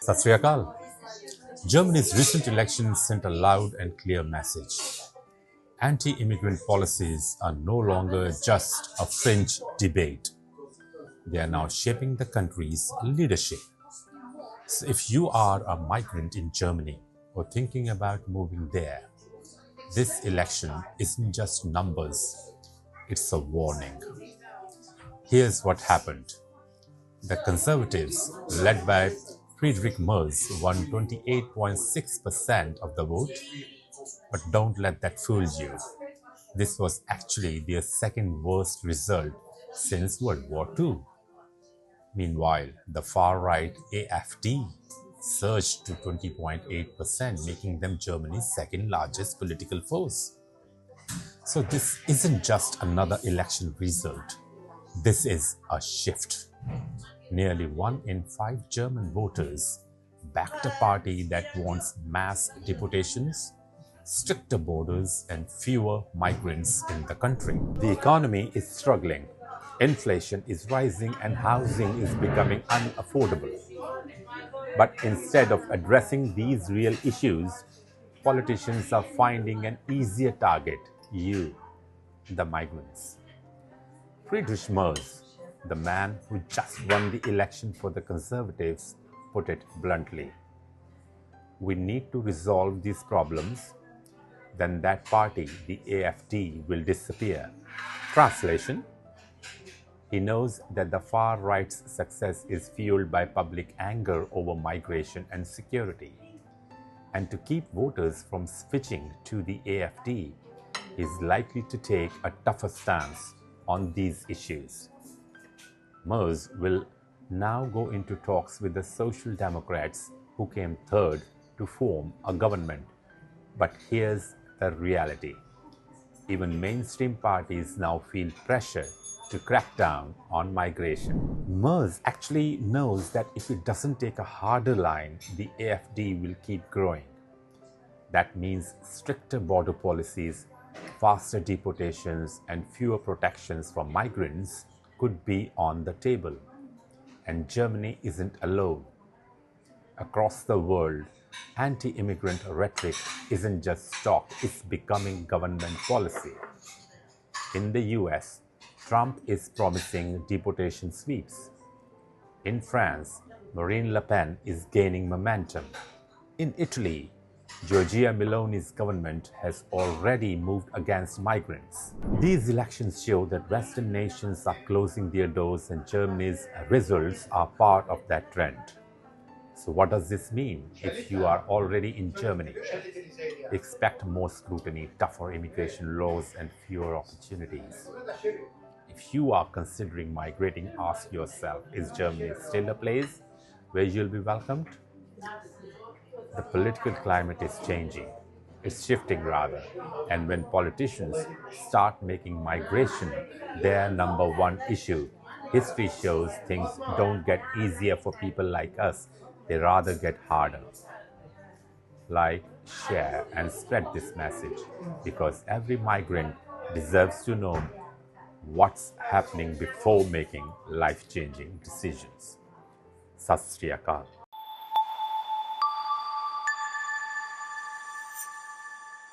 Sat Sri Akal. Germany's recent elections sent a loud and clear message. Anti-immigrant policies are no longer just a fringe debate. They are now shaping the country's leadership. So if you are a migrant in Germany or thinking about moving there, this election isn't just numbers, it's a warning. Here's what happened. The Conservatives, led by Friedrich Merz, won 28.6% of the vote. But don't let that fool you. This was actually their second worst result since World War II. Meanwhile, the far-right AfD surged to 20.8%, making them Germany's second largest political force. So this isn't just another election result. This is a shift. Nearly 1 in 5 German voters backed a party that wants mass deportations, stricter borders, and fewer migrants in the country. The economy is struggling. Inflation is rising and housing is becoming unaffordable. But instead of addressing these real issues, politicians are finding an easier target: you, the migrants. Friedrich Merz, the man who just won the election for the Conservatives, put it bluntly. We need to resolve these problems, then that party, the AfD, will disappear. Translation: he knows that the far right's success is fueled by public anger over migration and security. And to keep voters from switching to the AfD, he is likely to take a tougher stance on these issues. Merz will now go into talks with the Social Democrats, who came third, to form a government. But here's the reality. Even mainstream parties now feel pressure to crack down on migration. Merz actually knows that if it doesn't take a harder line, the AfD will keep growing. That means stricter border policies, faster deportations, and fewer protections for migrants could be on the table. And Germany isn't alone. Across the world, anti-immigrant rhetoric isn't just talk, it's becoming government policy. In the US, Trump is promising deportation sweeps. In France, Marine Le Pen is gaining momentum. In Italy, Giorgia Meloni's government has already moved against migrants. These elections show that Western nations are closing their doors, and Germany's results are part of that trend. So what does this mean if you are already in Germany? Expect more scrutiny, tougher immigration laws, and fewer opportunities. If you are considering migrating, ask yourself, is Germany still a place where you'll be welcomed? The political climate is changing. It's shifting rather. And when politicians start making migration their number one issue, history shows things don't get easier for people like us. They rather get harder. Like, share, and spread this message, because every migrant deserves to know what's happening before making life-changing decisions. Sat Sri Akal.